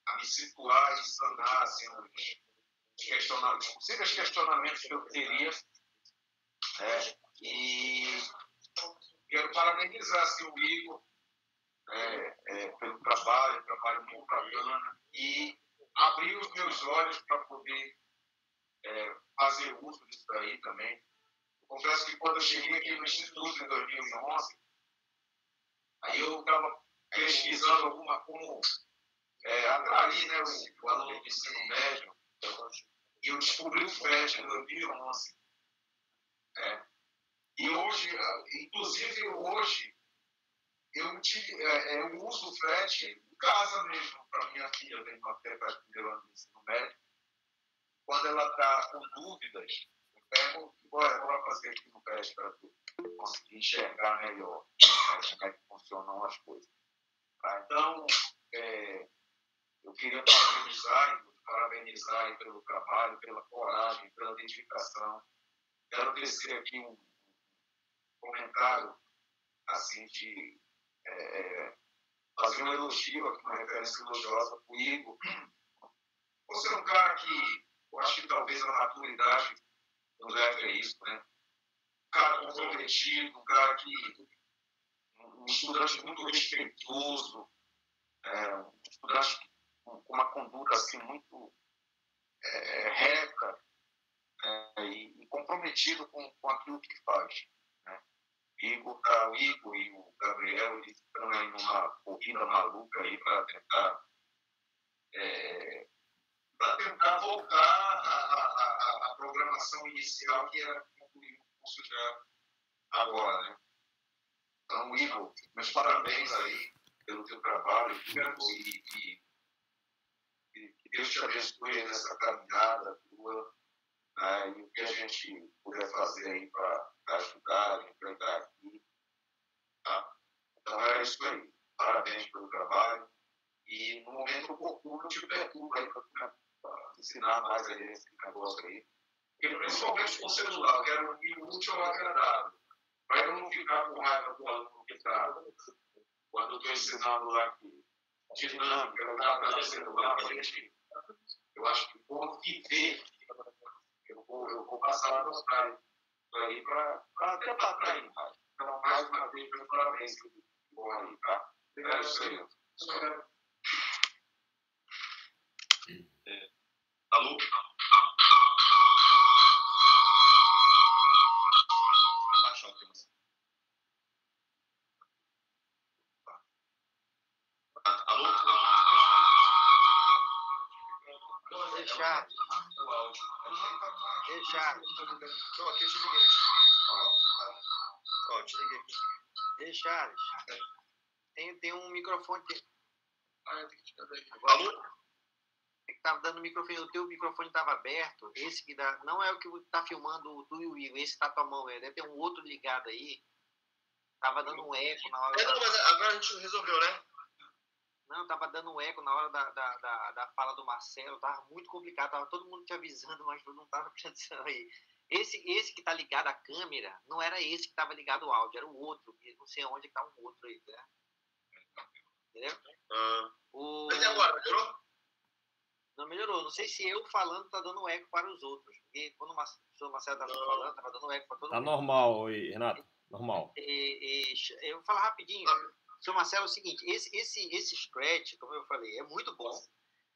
Speaker 4: a me situar e sanar assim, os possíveis questionamentos que eu teria. E quero parabenizar assim, o Igor pelo trabalho muito bacana, e abrir os meus olhos para poder fazer uso disso daí também. Eu confesso que quando eu cheguei aqui no Instituto em 2011, aí eu estava pesquisando como atrair, né, o aluno de ensino médio, e eu descobri o FET em 2011. E hoje, inclusive hoje, eu uso o FET em casa mesmo, para minha filha, vem no primeiro ano de ensino médio. Quando ela está com dúvidas, eu pego, bora fazer aqui no FET para tu conseguir enxergar melhor, né, como é que funcionam as coisas. Tá? Então, eu queria parabenizar pelo trabalho, pela coragem, pela dedicação. Quero tecer aqui um comentário assim de fazer um elogio, aqui, uma referência elogiosa para o Igor. Você é um cara que eu acho que talvez a maturidade nos leve a isso, né? Um cara comprometido, um estudante muito respeitoso, um estudante com uma conduta assim muito reta, e comprometido com aquilo que faz. Né? O Igor e o Gabriel, eles estão aí numa corrida maluca aí para tentar voltar à programação inicial que era concluir o curso já agora. Né? Então, Igor, meus parabéns aí pelo teu trabalho e que Deus te abençoe nessa caminhada tua, né? E o que a gente puder fazer aí para ajudar, enfrentar aqui. Tá? Então, é isso aí. Parabéns pelo trabalho. E no momento oportuno, eu te perturbo aí para ensinar mais aí esse negócio aí. Porque principalmente com o celular, eu quero unir o útil ao agradável. Para eu não ficar com raiva do aluno que está, quando eu estou ensinando lá aqui, dinâmica, eu estava celular para a gente. Eu acho que vou viver. Eu vou passar a mostrar isso aí para até para atrair mais. Então, mais uma vez, meus parabéns. Bom aí, tá? É isso aí.
Speaker 1: Alô? Baixar o tema. Alô?
Speaker 3: Deixar.
Speaker 1: O áudio.
Speaker 3: Deixar.
Speaker 1: Não, aqui eu te liguei. Ó, te liguei aqui.
Speaker 3: Deixar. Tem um microfone.
Speaker 2: Eu tenho que tirar daí.
Speaker 1: Alô?
Speaker 3: Que tava dando microfone, o teu microfone estava aberto, esse que dá, não é o que tá filmando tu e o Igor, esse tá tua mão, deve ter um outro ligado aí, tava dando um eco na hora
Speaker 1: Não, mas agora a gente resolveu, né?
Speaker 3: Não, tava dando um eco na hora da fala do Marcelo, tava muito complicado, tava todo mundo te avisando, mas tu não tava prestando atenção aí. Esse que tá ligado à câmera, não era esse que tava ligado ao áudio, era o outro, que não sei onde que tá um outro aí, né? Entendeu?
Speaker 1: Mas e agora, melhorou?
Speaker 3: Não melhorou. Não sei se eu falando tá dando eco para os outros. Porque quando o professor Marcelo estava falando, tava dando eco para todo mundo.
Speaker 6: Tá normal, Renato. Normal.
Speaker 3: Eu vou falar rapidinho. Professor Marcelo, é o seguinte. Esse Scratch, como eu falei, é muito bom.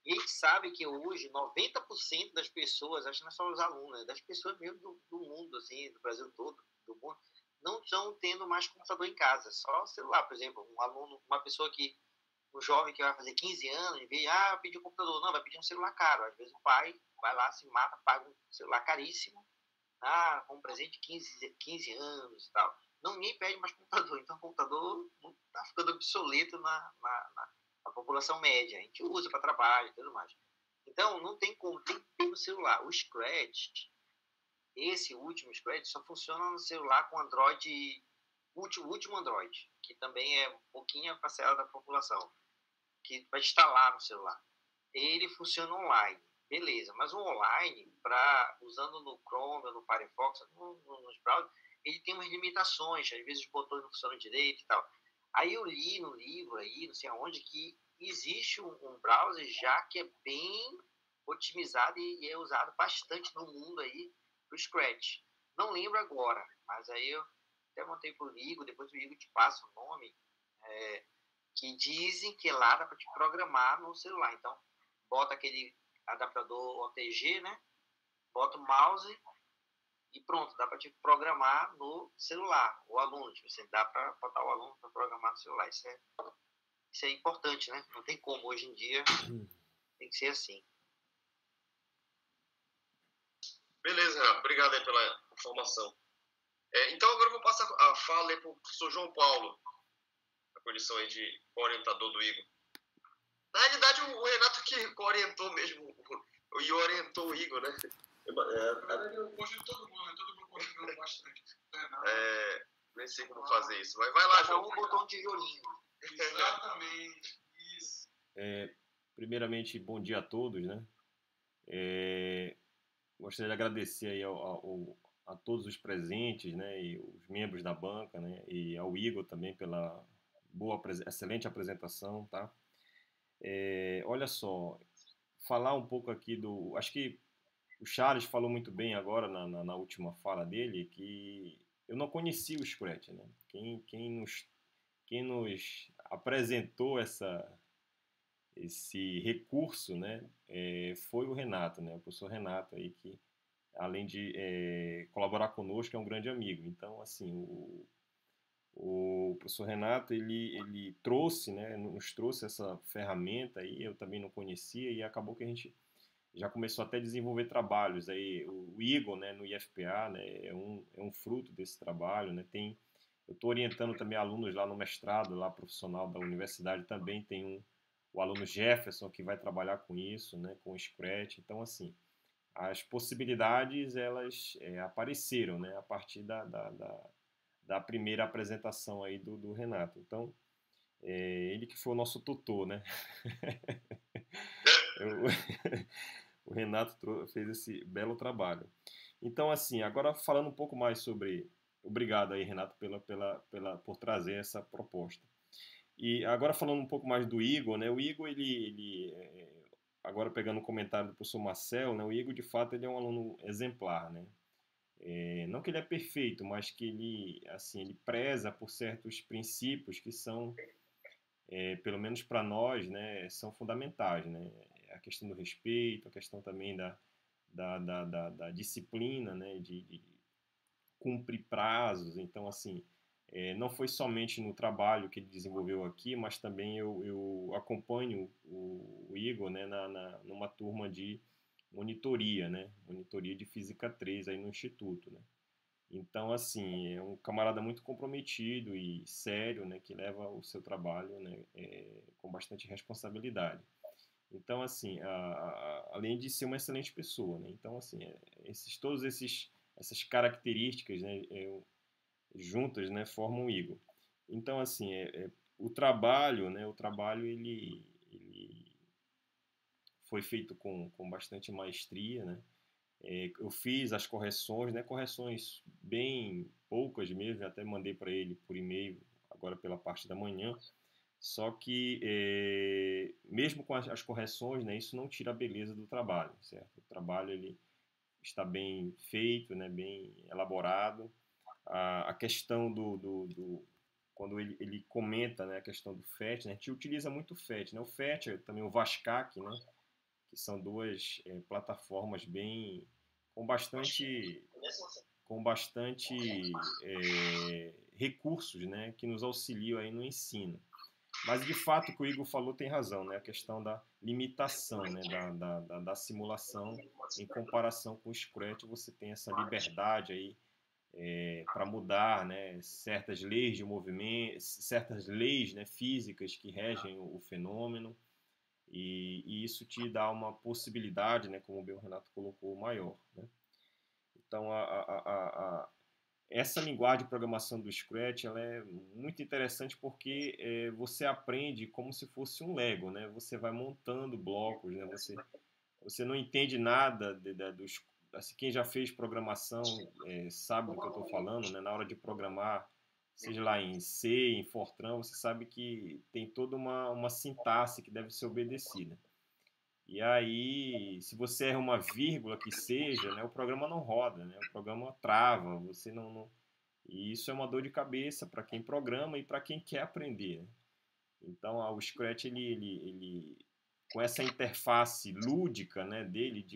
Speaker 3: E a gente sabe que hoje 90% das pessoas, acho que não é só os alunos, das pessoas mesmo do mundo, assim, do Brasil todo, do mundo, não estão tendo mais computador em casa. Só celular, por exemplo. Um aluno, uma pessoa que um jovem que vai fazer 15 anos, em vez de pedir um computador, não, vai pedir um celular caro. Às vezes o pai vai lá, se mata, paga um celular caríssimo, com um presente de 15 anos e tal. Não, ninguém pede mais computador. Então o computador está ficando obsoleto na população média. A gente usa para trabalho e tudo mais. Então não tem como, tem que ter no celular. O Scratch, esse último Scratch, só funciona no celular com Android, o último Android, que também é um pouquinho a parcela da população, que vai instalar no celular. Ele funciona online, beleza, mas o online, usando no Chrome ou no Firefox, nos browsers, ele tem umas limitações, às vezes os botões não funcionam direito e tal. Aí eu li no livro aí, não sei aonde, que existe um browser já que é bem otimizado e é usado bastante no mundo aí, o Scratch. Não lembro agora, mas aí eu até montei pro Igor, depois o Igor te passa o nome, que dizem que lá dá para te programar no celular. Então, bota aquele adaptador OTG, né? Bota o mouse e pronto, dá para te programar no celular. O aluno, você dá para botar o aluno para programar no celular. Isso é importante, né? Não tem como, hoje em dia tem que ser assim.
Speaker 1: Beleza, Renato. Obrigado aí pela informação. Então agora eu vou passar a fala aí para o professor João Paulo, a condição aí de orientador do Igor. Na realidade, o Renato que orientou mesmo, e orientou o Igor, né?
Speaker 2: Na verdade, eu gosto de todo mundo contribuiu bastante.
Speaker 1: Nem sei como fazer isso, mas vai lá,
Speaker 3: João. Cada um botou um tijolinho.
Speaker 2: Exatamente, isso.
Speaker 6: Primeiramente, bom dia a todos, né? Gostaria de agradecer aí a todos os presentes, né, e os membros da banca, né, e ao Igor também pela excelente apresentação, tá? Olha só, falar um pouco aqui acho que o Charles falou muito bem agora na última fala dele, que eu não conhecia o Scratch, né? Quem nos apresentou esse recurso, né, foi o Renato, né, o professor Renato aí, que além de colaborar conosco, é um grande amigo. Então, assim, o professor Renato, ele trouxe, né, nos trouxe essa ferramenta aí, eu também não conhecia, e acabou que a gente já começou até a desenvolver trabalhos. Aí, o Igor, né, no IFPA, né, é um fruto desse trabalho, né, eu estou orientando também alunos lá no mestrado, lá profissional da universidade, também tem o aluno Jefferson, que vai trabalhar com isso, né, com o Scratch. Então, assim, as possibilidades, elas apareceram, né, a partir da primeira apresentação aí do Renato. Então, ele que foi o nosso tutor, né? O Renato fez esse belo trabalho. Então, assim, agora falando um pouco mais sobre... Obrigado aí, Renato, por trazer essa proposta. E agora falando um pouco mais do Igor, né? O Igor, agora pegando o comentário do professor Marcel, né? O Igor, de fato, ele é um aluno exemplar, né? Não que ele é perfeito, mas que ele preza por certos princípios que são, pelo menos para nós, né, são fundamentais, né? A questão do respeito, a questão também da disciplina, né, de cumprir prazos. Então, assim, não foi somente no trabalho que ele desenvolveu aqui, mas também eu acompanho o Igor, né, numa turma de monitoria, né? Monitoria de Física 3 aí no Instituto, né? Então, assim, é um camarada muito comprometido e sério, né, que leva o seu trabalho, né, com bastante responsabilidade. Então, assim, além de ser uma excelente pessoa, né? Então, assim, todos essas características, né, juntas, né, formam o Igor. Então, assim, o trabalho, né, ele foi feito com bastante maestria, né? Eu fiz as correções, né, correções bem poucas mesmo, até mandei para ele por e-mail agora pela parte da manhã. Só que, mesmo com as correções, né, isso não tira a beleza do trabalho, certo? O trabalho ele está bem feito, né, bem elaborado. A questão quando ele comenta, né, a questão do FET, né, a gente utiliza muito o FET, né? O FET, também o VASCAC, né, que são duas plataformas bem com bastante recursos, né, que nos auxiliam aí no ensino. Mas de fato o que o Igor falou tem razão, né, a questão da limitação, né, da simulação em comparação com o Scratch, você tem essa liberdade aí para mudar, né, certas leis de movimento, certas leis, né, físicas que regem o fenômeno. E isso te dá uma possibilidade, né, como o Renato colocou, maior, né? Então, essa linguagem de programação do Scratch, ela é muito interessante porque você aprende como se fosse um Lego, né? Você vai montando blocos, né? Você não entende nada dos... Assim, quem já fez programação sabe do que eu estou falando, né? Na hora de programar, seja lá em C, em Fortran, você sabe que tem toda uma sintaxe que deve ser obedecida. E aí, se você erra uma vírgula que seja, né, o programa não roda, né, o programa trava, você não... E isso é uma dor de cabeça para quem programa e para quem quer aprender, né? Então, o Scratch, com essa interface lúdica, né, dele,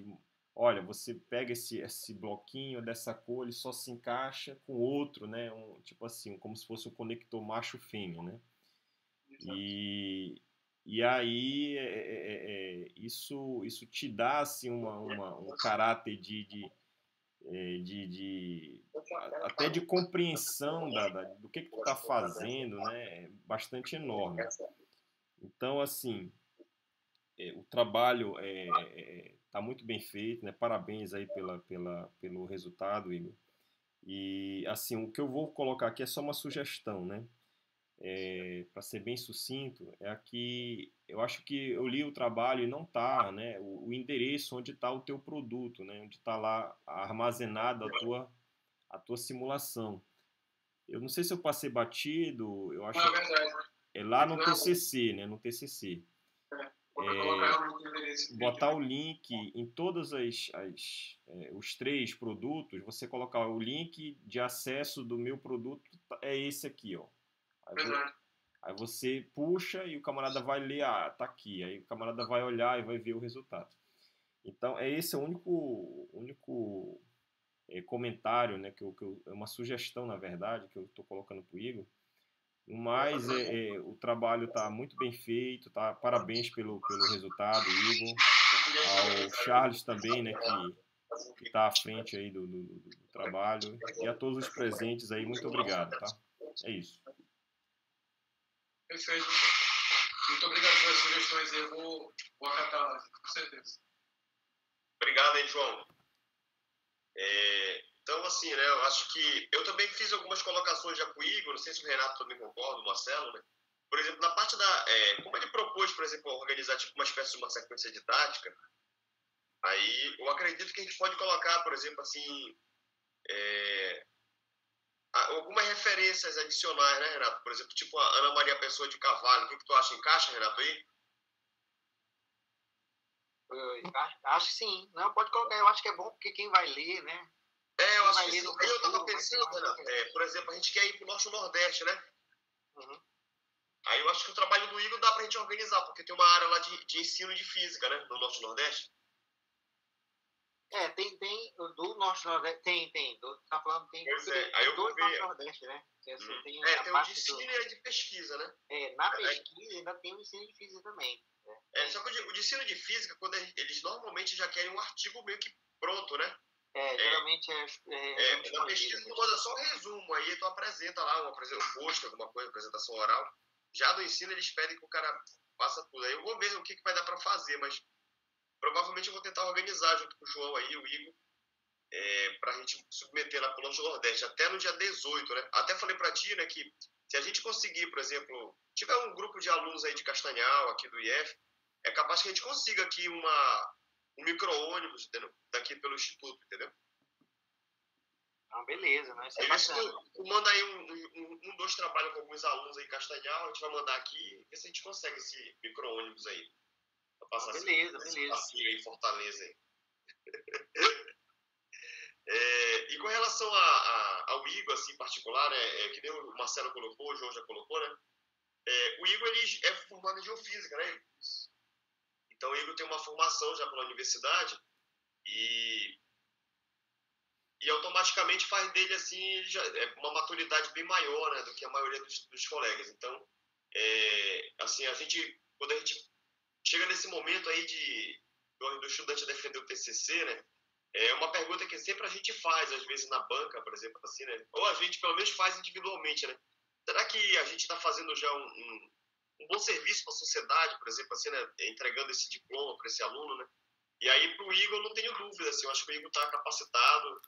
Speaker 6: olha, você pega esse bloquinho dessa cor, ele só se encaixa com outro, né, tipo assim, como se fosse um conector macho-fêmea, né? E aí isso te dá assim, um caráter até de compreensão do que tu está fazendo, né, bastante enorme. Então, assim, o trabalho está muito bem feito, né? Parabéns aí pelo resultado, Igor. E, assim, o que eu vou colocar aqui é só uma sugestão, né? Para ser bem sucinto, aqui eu acho que eu li o trabalho e não está, né, o endereço onde está o teu produto, né, onde está lá armazenada a tua simulação. Eu não sei se eu passei batido, eu acho que é lá no TCC, né, no TCC. Botar o link em todos os 3 produtos, você colocar o link de acesso do meu produto, é esse aqui, ó. Aí você puxa e o camarada vai ler, tá aqui. Aí o camarada vai olhar e vai ver o resultado. Então, esse é o único comentário, né, é uma sugestão, na verdade, que eu estou colocando para o Igor. Mas o trabalho está muito bem feito, tá? Parabéns pelo resultado, Igor. Ao Charles também, né, que está à frente aí do trabalho. E a todos os presentes aí, muito obrigado, tá? É isso.
Speaker 2: Perfeito. Muito obrigado pelas sugestões. Eu vou acatá-las, com certeza.
Speaker 1: Obrigado aí, João. Então, assim, né, eu acho que eu também fiz algumas colocações já com o Igor, não sei se o Renato também concorda, o Marcelo, né? Por exemplo, na parte como ele propôs, por exemplo, organizar tipo uma espécie de uma sequência didática, aí eu acredito que a gente pode colocar, por exemplo, assim, algumas referências adicionais, né, Renato? Por exemplo, tipo a Ana Maria Pessoa de Carvalho. O que tu acha? Encaixa, Renato, aí?
Speaker 3: Acho que sim. Não, pode colocar. Eu acho que é bom porque quem vai ler, né?
Speaker 1: Eu acho que sim. Aí eu tava pensando, Renato, por exemplo, a gente quer ir pro Norte e Nordeste, né?
Speaker 3: Uhum.
Speaker 1: Aí eu acho que o trabalho do Igor dá pra gente organizar, porque tem uma área lá de ensino de física, né? No Norte e Nordeste.
Speaker 3: Tem do Norte Nordeste, tem. Tá falando, tem
Speaker 1: aí eu
Speaker 3: dois
Speaker 1: vou ver.
Speaker 3: Norte Nordeste, né?
Speaker 1: Assim,
Speaker 3: tem
Speaker 1: tem o de ensino e a de pesquisa, né?
Speaker 3: Na pesquisa ainda tem o ensino de física também. Né?
Speaker 1: Só que o de ensino de física, quando eles normalmente já querem um artigo meio que pronto, né?
Speaker 3: Geralmente
Speaker 1: na pesquisa tu manda só um resumo, aí tu apresenta lá, um post, alguma coisa, apresentação oral. Já no ensino eles pedem que o cara faça tudo. Aí eu vou ver o que vai dar para fazer, mas provavelmente eu vou tentar organizar junto com o João aí, o Igor, para a gente submeter lá para o Norte e Nordeste, até no dia 18, né? Até falei para ti, né, que se a gente conseguir, por exemplo, tiver um grupo de alunos aí de Castanhal, aqui do IF, é capaz que a gente consiga aqui um micro-ônibus daqui pelo Instituto, entendeu?
Speaker 3: Beleza, né? Isso é
Speaker 1: bacana. Tu manda aí dois trabalhos com alguns alunos aí em Castanhal, a gente vai mandar aqui e ver se a gente consegue esse micro-ônibus aí. Pra passar
Speaker 3: beleza.
Speaker 1: Passinho aí em Fortaleza aí. E com relação ao Igor, assim, em particular, né, que nem o Marcelo colocou, o João já colocou, né? O Igor, ele é formado em geofísica, né? Então, o Igor tem uma formação já pela universidade e automaticamente faz dele, assim, já uma maturidade bem maior, né, do que a maioria dos colegas. Então, assim, quando a gente chega nesse momento aí do estudante defender o TCC, né, é uma pergunta que sempre a gente faz, às vezes na banca, por exemplo, assim, né, ou a gente pelo menos faz individualmente, né, será que a gente está fazendo já um bom serviço para a sociedade, por exemplo, assim, né, entregando esse diploma para esse aluno, né? E aí, para o Igor, eu não tenho dúvida, assim, eu acho que o Igor está capacitado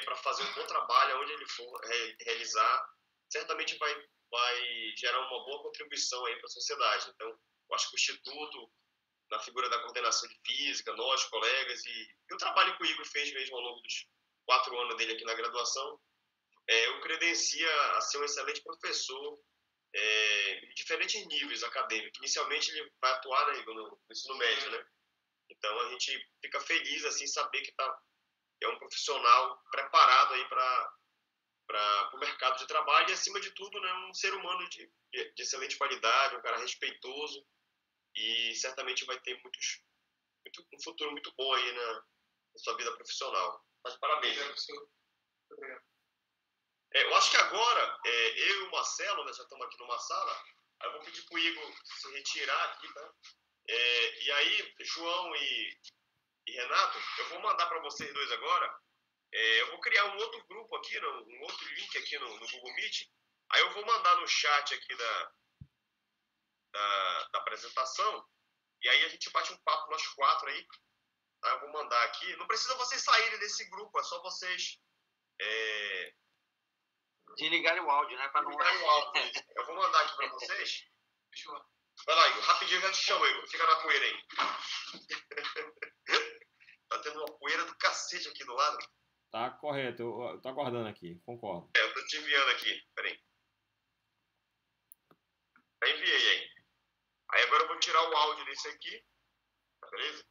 Speaker 1: para fazer um bom trabalho, onde ele for realizar, certamente vai gerar uma boa contribuição aí para a sociedade. Então, eu acho que o Instituto, na figura da coordenação de física, nós, colegas, e o trabalho que o Igor fez mesmo ao longo dos 4 anos dele aqui na graduação, o credencia a ser um excelente professor em diferentes níveis acadêmicos. Inicialmente, ele vai atuar, né, Igor, no ensino médio, né? Então, a gente fica feliz, assim, saber que é um profissional preparado aí para o mercado de trabalho e, acima de tudo, né, um ser humano de excelente qualidade, um cara respeitoso e certamente vai ter um futuro muito bom aí na sua vida profissional. Mas parabéns. Eu acho que agora, eu e o Marcelo, né, já estamos aqui numa sala, eu vou pedir para o Igor se retirar aqui, tá? E aí, João e Renato, eu vou mandar para vocês dois agora. Eu vou criar um outro grupo aqui, um outro link aqui no Google Meet. Aí eu vou mandar no chat aqui da apresentação. E aí a gente bate um papo nós 4 aí. Tá? Eu vou mandar aqui. Não precisa vocês saírem desse grupo, é só vocês
Speaker 3: desligarem o áudio, né?
Speaker 1: Desligarem o áudio. Eu vou mandar aqui para vocês. Vai lá, Igor. Rapidinho, já te chamo, Igor. Fica na poeira aí. Tá tendo uma poeira do cacete aqui do lado.
Speaker 6: Tá correto, eu tô aguardando aqui, concordo.
Speaker 1: Eu tô te enviando aqui, peraí. Já enviei aí. Aí agora eu vou tirar o áudio desse aqui, tá beleza?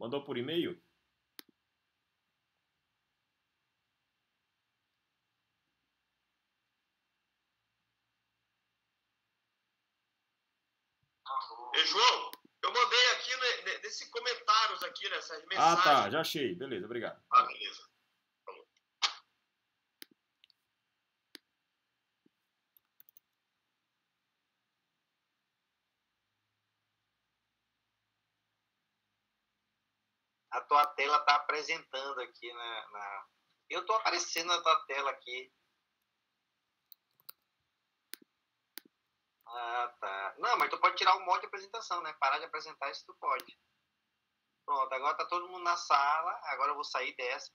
Speaker 6: Mandou por e-mail?
Speaker 1: João, eu mandei aqui nesse comentários aqui, nessas
Speaker 6: Ah,
Speaker 1: mensagens.
Speaker 6: tá, já achei. Beleza, obrigado.
Speaker 1: Ah, beleza.
Speaker 3: A tua tela tá apresentando aqui Eu tô aparecendo na tua tela aqui. Ah, tá. Não, mas tu pode tirar o modo de apresentação, né? Parar de apresentar isso tu pode. Pronto, agora tá todo mundo na sala. Agora eu vou sair dessa.